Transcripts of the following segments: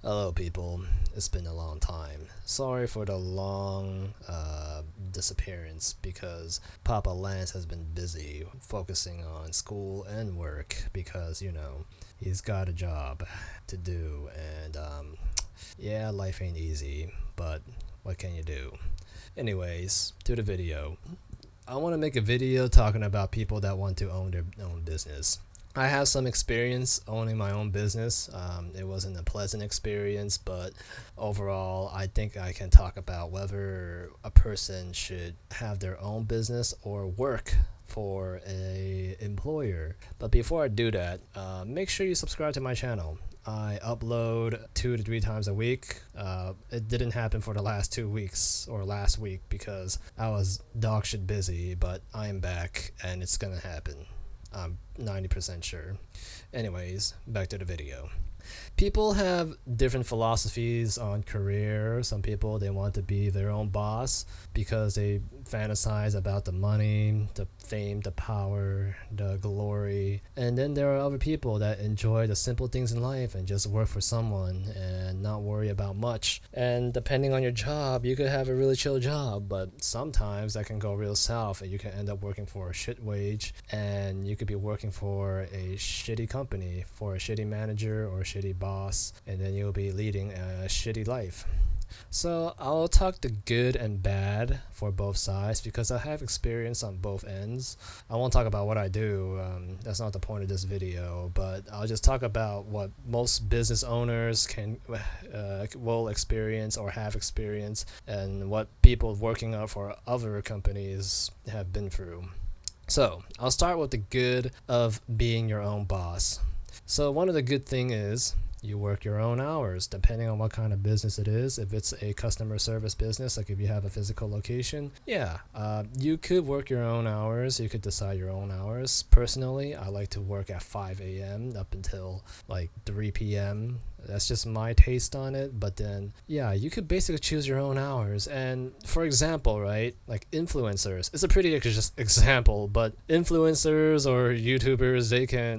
Hello, people. It's been a long time. Sorry for the long disappearance because Papa Lance has been busy focusing on school and work because, he's got a job to do. And, yeah, life ain't easy, but what can you do? Anyways, to the video. I want to make a video talking about people that want to own their own business. I have some experience owning my own business. It wasn't a pleasant experience, but overall, I think I can talk about whether a person should have their own business or work for a employer. But before I do that, make sure you subscribe to my channel. I upload 2 to 3 times a week. It didn't happen for the last 2 weeks or last week because I was dog shit busy, but I am back and it's gonna happen. I'm 90% sure. Anyways, back to the video. People have different philosophies on career. Some people, they want to be their own boss because they fantasize about the money, the fame, the power, the glory. And then there are other people that enjoy the simple things in life and just work for someone and not worry about much. And depending on your job, you could have a really chill job, but sometimes that can go real south and you can end up working for a shit wage, and you could be working for a shitty company, for a shitty manager or a shitty boss, and then you'll be leading a shitty life. So I'll talk the good and bad for both sides because I have experience on both ends. I won't talk about what I do, that's not the point of this video, but I'll just talk about what most business owners will experience or have experienced, and what people working out for other companies have been through. So I'll start with the good of being your own boss. So one of the good thing is you work your own hours depending on what kind of business it is. If it's a customer service business, like if you have a physical location, you could work your own hours. You could decide your own hours. Personally, I like to work at 5 a.m. up until like 3 p.m. That's just my taste on it. But then, you could basically choose your own hours. And for example, right, like influencers, it's a pretty just example, but influencers or YouTubers,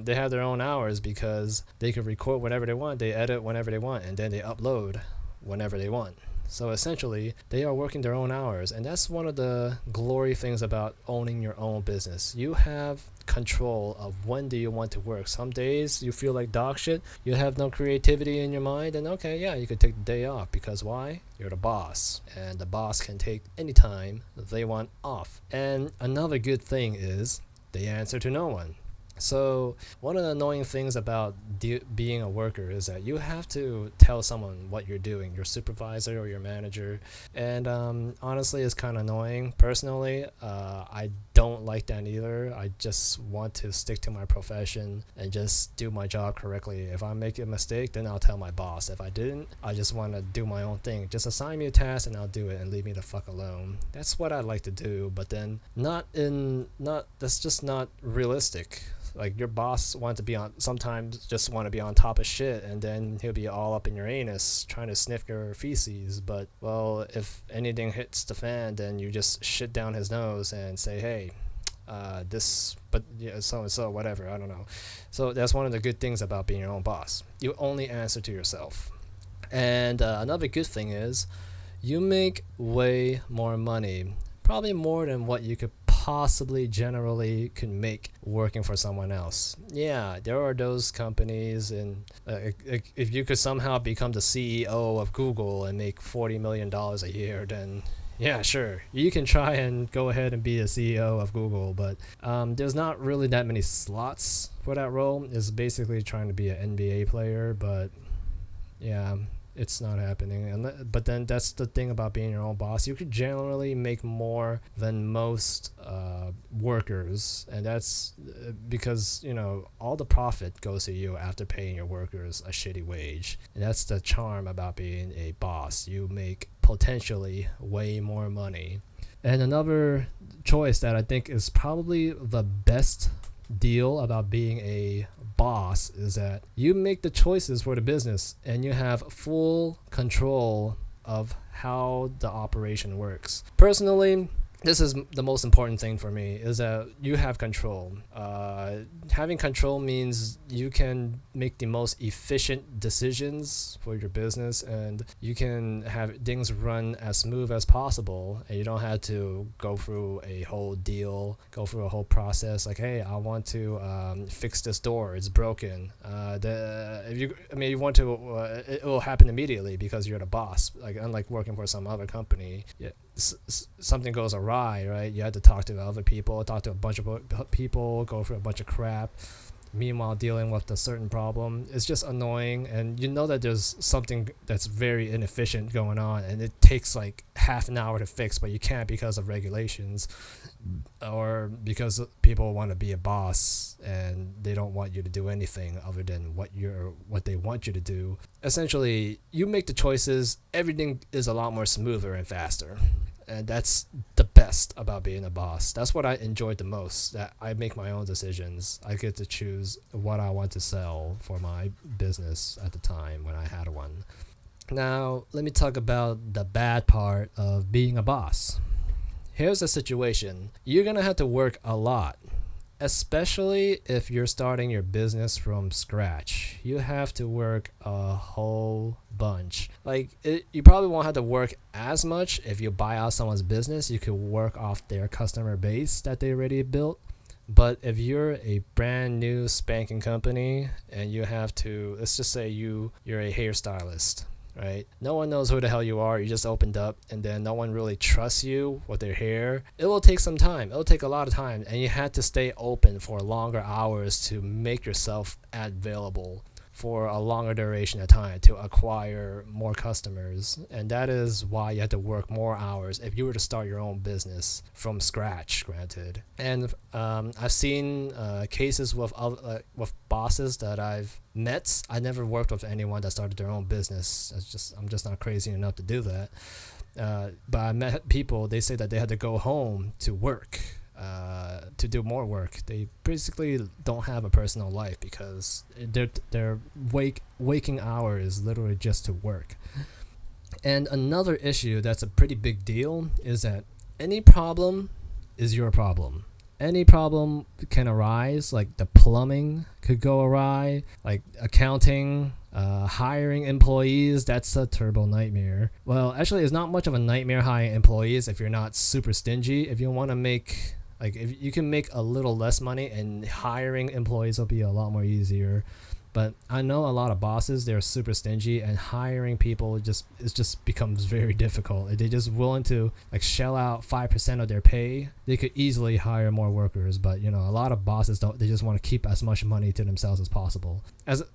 they have their own hours because they can record whenever they want, they edit whenever they want, and then they upload whenever they want. So essentially, they are working their own hours, and that's one of the glory things about owning your own business. You have control of when do you want to work. Some days you feel like dog shit, you have no creativity in your mind, and you could take the day off because why? You're the boss, and the boss can take any time they want off. And another good thing is they answer to no one. So one of the annoying things about being a worker is that you have to tell someone what you're doing, your supervisor or your manager, and honestly it's kind of annoying. Personally, I don't like that either. I just want to stick to my profession and just do my job correctly. If I make a mistake, then I'll tell my boss. If I didn't, I just want to do my own thing. Just assign me a task and I'll do it and leave me the fuck alone. That's what I like to do, but then that's just not realistic. Like your boss sometimes just want to be on top of shit, and then he'll be all up in your anus trying to sniff your feces. But well, if anything hits the fan, then you just shit down his nose and say, hey, so and so, whatever, I don't know. So that's one of the good things about being your own boss. You only answer to yourself. And another good thing is you make way more money, probably more than what you could possibly generally could make working for someone else. Yeah, there are those companies, and if you could somehow become the CEO of Google and make $40 million a year, then yeah, sure, you can try and go ahead and be a CEO of Google, but there's not really that many slots for that role. It's basically trying to be an NBA player, but yeah, it's not happening. But then that's the thing about being your own boss. You could generally make more than most workers, and that's because all the profit goes to you after paying your workers a shitty wage. And that's the charm about being a boss. You make potentially way more money. And another choice that I think is probably the best deal about being a boss is that you make the choices for the business and you have full control of how the operation works. Personally, this is the most important thing for me, is that you have control. Having control means you can make the most efficient decisions for your business, and you can have things run as smooth as possible, and you don't have to go through a whole deal, go through a whole process like, hey, I want to fix this door, it's broken. If you I mean you want to it will happen immediately because you're the boss, like unlike working for some other company. Yeah, something goes awry, right? You have to talk to other people, talk to a bunch of people, go through a bunch of crap. Meanwhile, dealing with a certain problem, it's just annoying, and you know that there's something that's very inefficient going on, and it takes like half an hour to fix, but you can't because of regulations, or because people want to be a boss and they don't want you to do anything other than what they want you to do. Essentially, you make the choices, everything is a lot more smoother and faster. And that's the best about being a boss. That's what I enjoyed the most, that I make my own decisions. I get to choose what I want to sell for my business at the time when I had one. Now, let me talk about the bad part of being a boss. Here's the situation. You're going to have to work a lot, especially if you're starting your business from scratch. You have to work a whole bunch. You probably won't have to work as much if you buy out someone's business. You could work off their customer base that they already built. But if you're a brand new spanking company and you have to, let's just say you're a hairstylist, right? No one knows who the hell you are. You just opened up, and then no one really trusts you with their hair. It will take some time. It'll take a lot of time, and you have to stay open for longer hours to make yourself available for a longer duration of time to acquire more customers. And that is why you have to work more hours if you were to start your own business from scratch, granted. And I've seen cases with bosses that I've met. I never worked with anyone that started their own business. I'm just not crazy enough to do that. But I met people, they say that they had to go home to work, to do more work. They basically don't have a personal life because their waking hour is literally just to work. And another issue that's a pretty big deal is that any problem is your problem. Any problem can arise, like the plumbing could go awry, like accounting, hiring employees, that's a turbo nightmare. Well, actually, it's not much of a nightmare hiring employees if you're not super stingy. If you want to make, if you can make a little less money, and hiring employees will be a lot more easier. But I know a lot of bosses, they're super stingy, and hiring people just becomes very difficult. They're just willing to shell out 5% of their pay. They could easily hire more workers, but a lot of bosses don't. They just want to keep as much money to themselves as possible.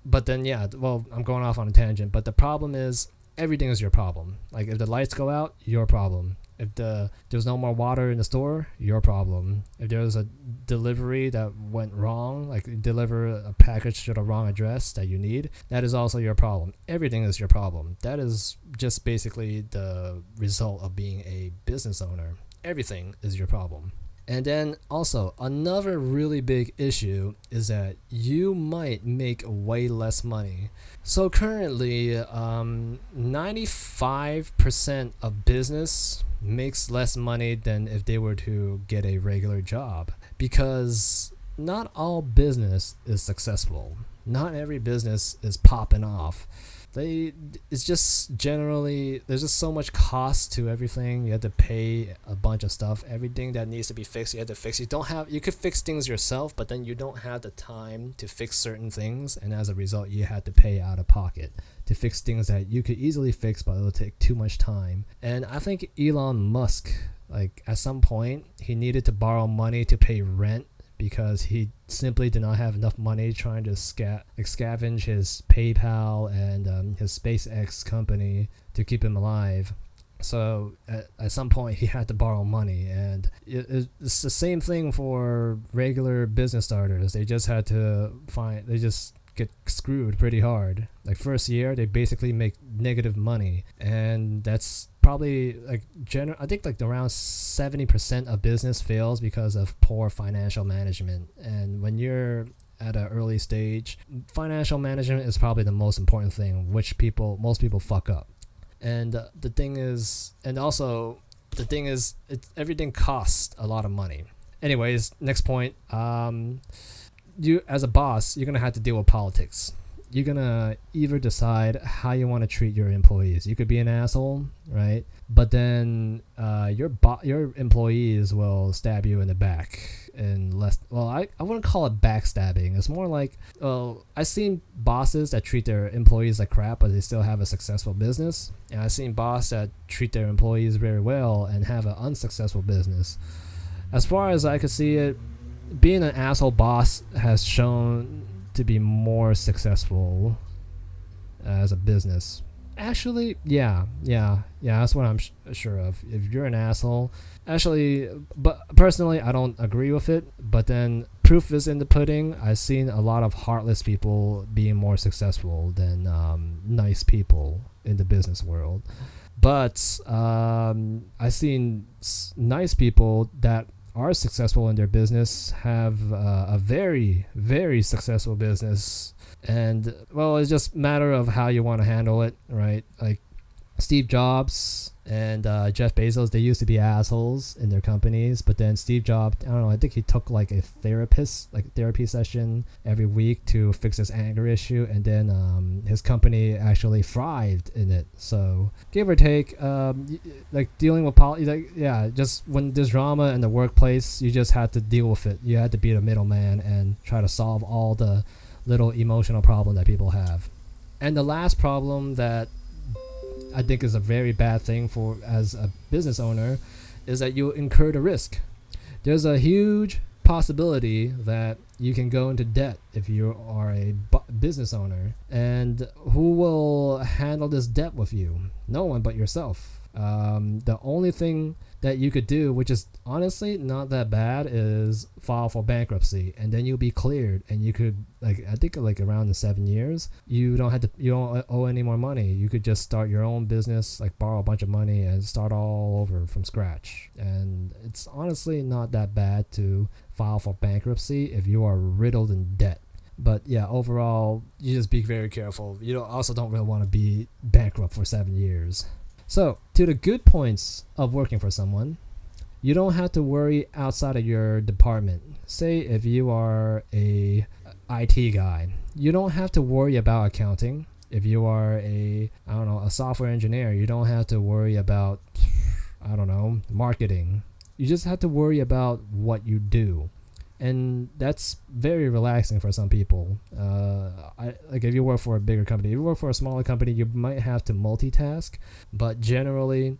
But then I'm going off on a tangent. But the problem is everything is your problem. Like if the lights go out, your problem. If there's no more water in the store, your problem. If there's a delivery that went wrong, like deliver a package to the wrong address that you need, that is also your problem. Everything is your problem. That is just basically the result of being a business owner. Everything is your problem. And then also another really big issue is that you might make way less money. So currently, 95% of business makes less money than if they were to get a regular job, because not all business is successful. Not every business is popping off. It's just generally, there's just so much cost to everything. You have to pay a bunch of stuff. Everything that needs to be fixed, you have to fix. You could fix things yourself, but then you don't have the time to fix certain things, and as a result, you have to pay out of pocket to fix things that you could easily fix, but it'll take too much time. And I think Elon Musk, at some point, he needed to borrow money to pay rent because he simply did not have enough money trying to scavenge his PayPal and his SpaceX company to keep him alive. So at some point he had to borrow money, and it's the same thing for regular business starters. They just get screwed pretty hard. First year they basically make negative money, and that's probably I think around 70% of business fails because of poor financial management. And when you're at an early stage, financial management is probably the most important thing, which most people fuck up. And the thing is, and also the thing is, everything costs a lot of money. Anyways, next point. You as a boss, you're gonna have to deal with politics. You're gonna either decide how you want to treat your employees. You could be an asshole, right? But then your employees will stab you in the back, and less. Well, I wouldn't call it backstabbing. It's more like, I've seen bosses that treat their employees like crap, but they still have a successful business, and I've seen bosses that treat their employees very well and have an unsuccessful business. As far as I could see it, being an asshole boss has shown to be more successful as a business. Actually, yeah, that's what I'm sure of. If you're an asshole, actually, but personally, I don't agree with it. But then, proof is in the pudding. I've seen a lot of heartless people being more successful than nice people in the business world. But I've seen nice people that are successful in their business have a very, very successful business. And well, it's just a matter of how you want to handle it, right? Like Steve Jobs and Jeff Bezos, they used to be assholes in their companies, but then Steve Jobs, I don't know, I think he took like a therapy session every week to fix his anger issue, and then his company actually thrived in it. So give or take, like dealing with just when there's drama in the workplace, you just had to deal with it. You had to be the middleman and try to solve all the little emotional problem that people have. And the last problem that I think is a very bad thing for as a business owner is that you incur the risk. There's a huge possibility that you can go into debt if you are a business owner. And who will handle this debt with you? No one but yourself. The only thing that you could do, which is honestly not that bad, is file for bankruptcy, and then you'll be cleared, and you could, like, I think like around the 7 years, you don't owe any more money. You could just start your own business, like borrow a bunch of money and start all over from scratch. And it's honestly not that bad to file for bankruptcy if you are riddled in debt. But yeah, overall, you just be very careful. You don't really want to be bankrupt for 7 years. So, to the good points of working for someone, you don't have to worry outside of your department. Say if you are a IT guy, you don't have to worry about accounting. If you are a software engineer, you don't have to worry about, marketing. You just have to worry about what you do. And that's very relaxing for some people. If you work for a bigger company, if you work for a smaller company, you might have to multitask, but generally,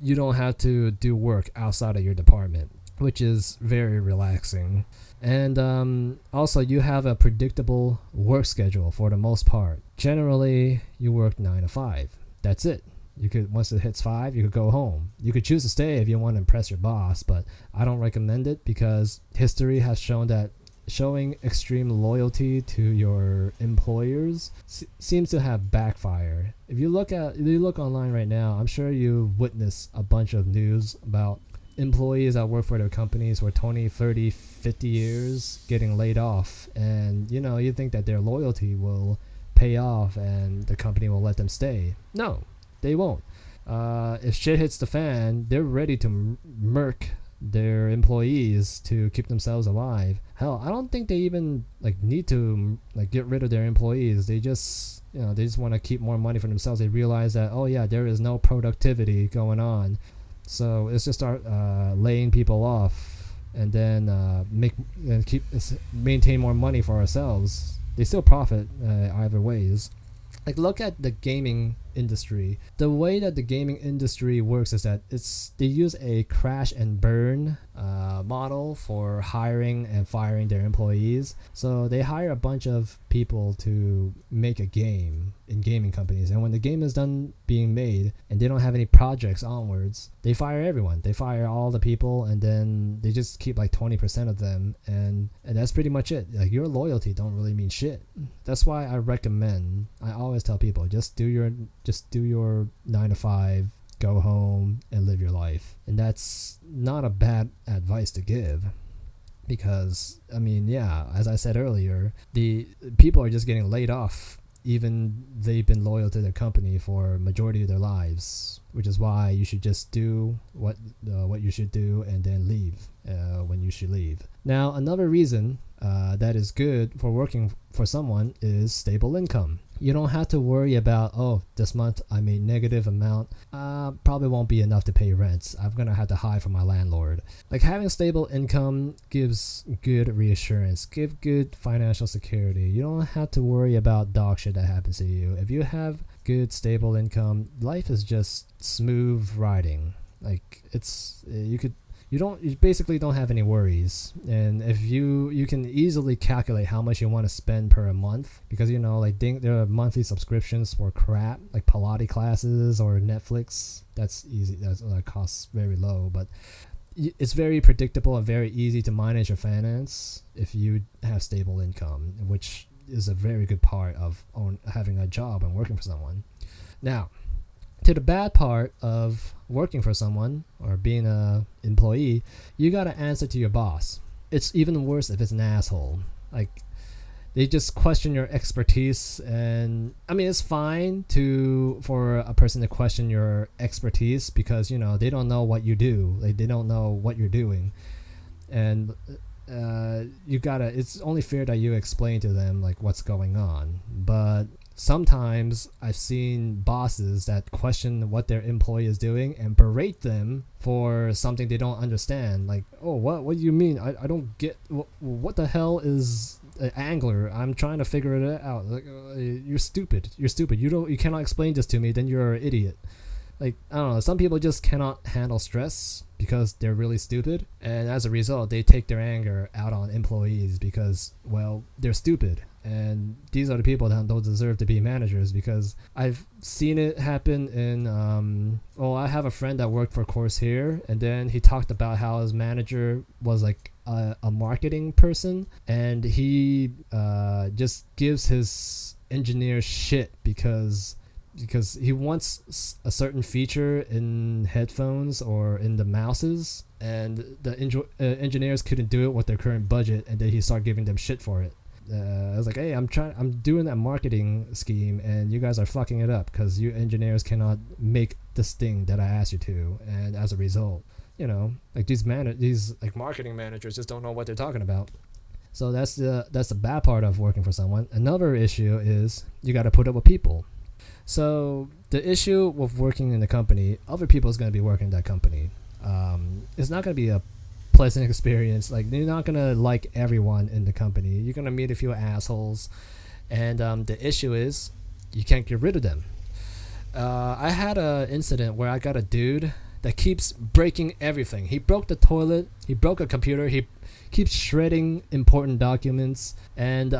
you don't have to do work outside of your department, which is very relaxing. And also, you have a predictable work schedule for the most part. Generally, you work 9 to 5. That's it. You could, once it hits 5, you could go home. You could choose to stay if you want to impress your boss, but I don't recommend it because history has shown that showing extreme loyalty to your employers seems to have backfire. If you look online right now, I'm sure you witness a bunch of news about employees that work for their companies for 20, 30, 50 years getting laid off. And, you think that their loyalty will pay off and the company will let them stay. No. They won't. If shit hits the fan, they're ready to murk their employees to keep themselves alive. Hell, I don't think they even need to get rid of their employees. They just want to keep more money for themselves. They realize that, oh yeah, there is no productivity going on, so let's just start laying people off, and then maintain more money for ourselves. They still profit either ways. Look at the gaming industry. The way that the gaming industry works is that they use a crash and burn model for hiring and firing their employees. So they hire a bunch of people to make a game in gaming companies, and when the game is done being made and they don't have any projects onwards, they fire everyone. They fire all the people, and then they just keep 20% of them, and that's pretty much it. Your loyalty don't really mean shit. That's why I always tell people, just do your 9 to 5, go home and live your life. And that's not a bad advice to give, because as I said earlier, the people are just getting laid off even they've been loyal to their company for majority of their lives, which is why you should just do what you should do and then leave when you should leave. Now, another reason that is good for working for someone is stable income. You don't have to worry about, oh, this month I made negative amount, probably won't be enough to pay rents, I'm gonna have to hide from my landlord. Like, having stable income gives good reassurance, give good financial security. You don't have to worry about dog shit that happens to you. If you have good stable income, life is just smooth riding. Like, it's you basically don't have any worries. And if you can easily calculate how much you want to spend per month, because like there are monthly subscriptions for crap like Pilates classes or Netflix. That's easy. That costs very low, but it's very predictable and very easy to manage your finance if you have stable income, which is a very good part of having a job and working for someone. Now, to the bad part of working for someone or being a employee, you gotta answer to your boss. It's even worse if it's an asshole. Like, they just question your expertise, and I mean, it's fine for a person to question your expertise because they don't know what you do. Like, they don't know what you're doing, and it's only fair that you explain to them like what's going on. But sometimes I've seen bosses that question what their employee is doing and berate them for something they don't understand. Like, oh, what do you mean? I don't get what the hell is an angler? I'm trying to figure it out. Like, you're stupid. You cannot explain this to me. Then you're an idiot. Like, I don't know, some people just cannot handle stress because they're really stupid, and as a result they take their anger out on employees because, well, they're stupid. And these are the people that don't deserve to be managers, because I've seen it happen in I have a friend that worked for Corsair, and then he talked about how his manager was like a marketing person, and he just gives his engineers shit because he wants a certain feature in headphones or in the mouses, and the engineers couldn't do it with their current budget, and then he started giving them shit for it. I was like, hey, I'm doing that marketing scheme, and you guys are fucking it up because you engineers cannot make this thing that I asked you to. And as a result, like these like marketing managers just don't know what they're talking about. So that's the bad part of working for someone. Another issue is you got to put up with people. So the issue with working in the company, other people is going to be working in that company. It's not going to be a pleasant experience. Like, you're not gonna like everyone in the company. You're gonna meet a few assholes, and the issue is you can't get rid of them. I had an incident where I got a dude that keeps breaking everything. He broke the toilet, he broke a computer, he keeps shredding important documents, and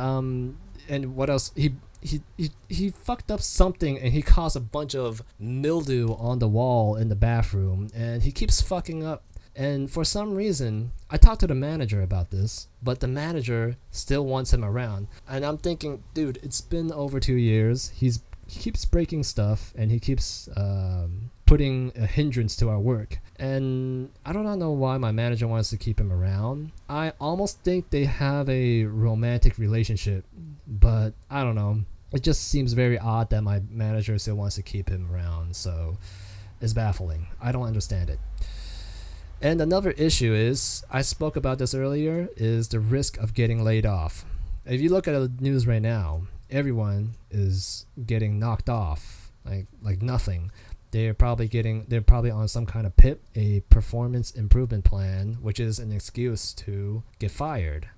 what else? He fucked up something, and he caused a bunch of mildew on the wall in the bathroom, and he keeps fucking up. And for some reason, I talked to the manager about this, but the manager still wants him around. And I'm thinking, dude, it's been over 2 years. He keeps breaking stuff, and he keeps putting a hindrance to our work. And I do not know why my manager wants to keep him around. I almost think they have a romantic relationship, but I don't know. It just seems very odd that my manager still wants to keep him around. So it's baffling. I don't understand it. And another issue is, I spoke about this earlier, is the risk of getting laid off. If you look at the news right now, everyone is getting knocked off like nothing. They're probably on some kind of PIP, a performance improvement plan, which is an excuse to get fired.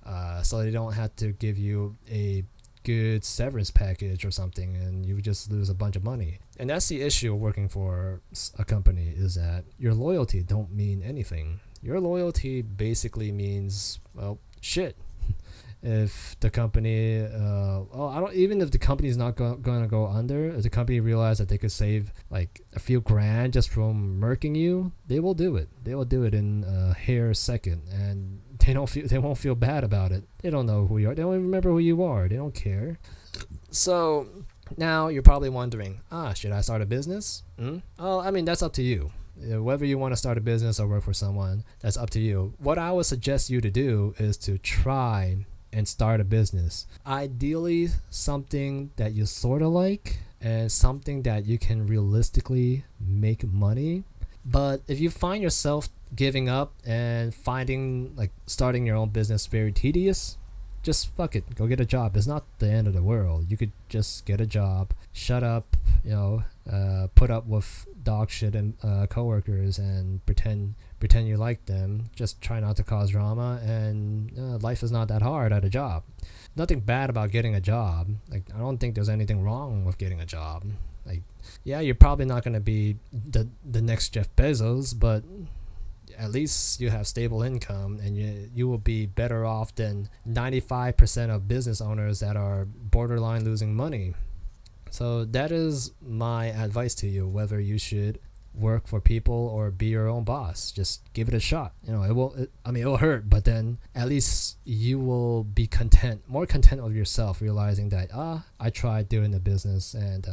So they don't have to give you a good severance package or something, and you just lose a bunch of money. And that's the issue of working for a company, is that your loyalty don't mean anything. Your loyalty basically means, well, shit. If the company, even if the company's not going to go under, if the company realizes that they could save like a few grand just from murking you, they will do it. They will do it in a hair second, and they won't feel bad about it. They don't know who you are. They don't even remember who you are. They don't care. So now you're probably wondering, should I start a business? Oh, I mean, that's up to you. Whether you want to start a business or work for someone, that's up to you. What I would suggest you to do is to try and start a business. Ideally, something that you sort of like and something that you can realistically make money. But if you find yourself giving up and finding like starting your own business very tedious, just fuck it, go get a job. It's not the end of the world. You could just get a job, shut up, put up with dog shit and coworkers and pretend you like them. Just try not to cause drama, and life is not that hard at a job. Nothing bad about getting a job. Like, I don't think there's anything wrong with getting a job. Like, yeah, you're probably not gonna be the next Jeff Bezos, but at least you have stable income, and you will be better off than 95% of business owners that are borderline losing money. So that is my advice to you, whether you should work for people or be your own boss. Just give it a shot. It will hurt, but then at least you will be more content with yourself, realizing that I tried doing the business, and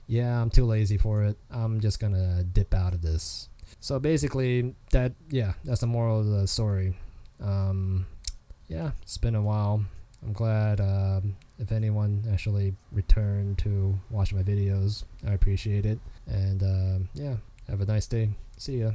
I'm too lazy for it. I'm just gonna dip out of this. So basically, that's the moral of the story. It's been a while. I'm glad if anyone actually returned to watch my videos. I appreciate it. And have a nice day. See ya.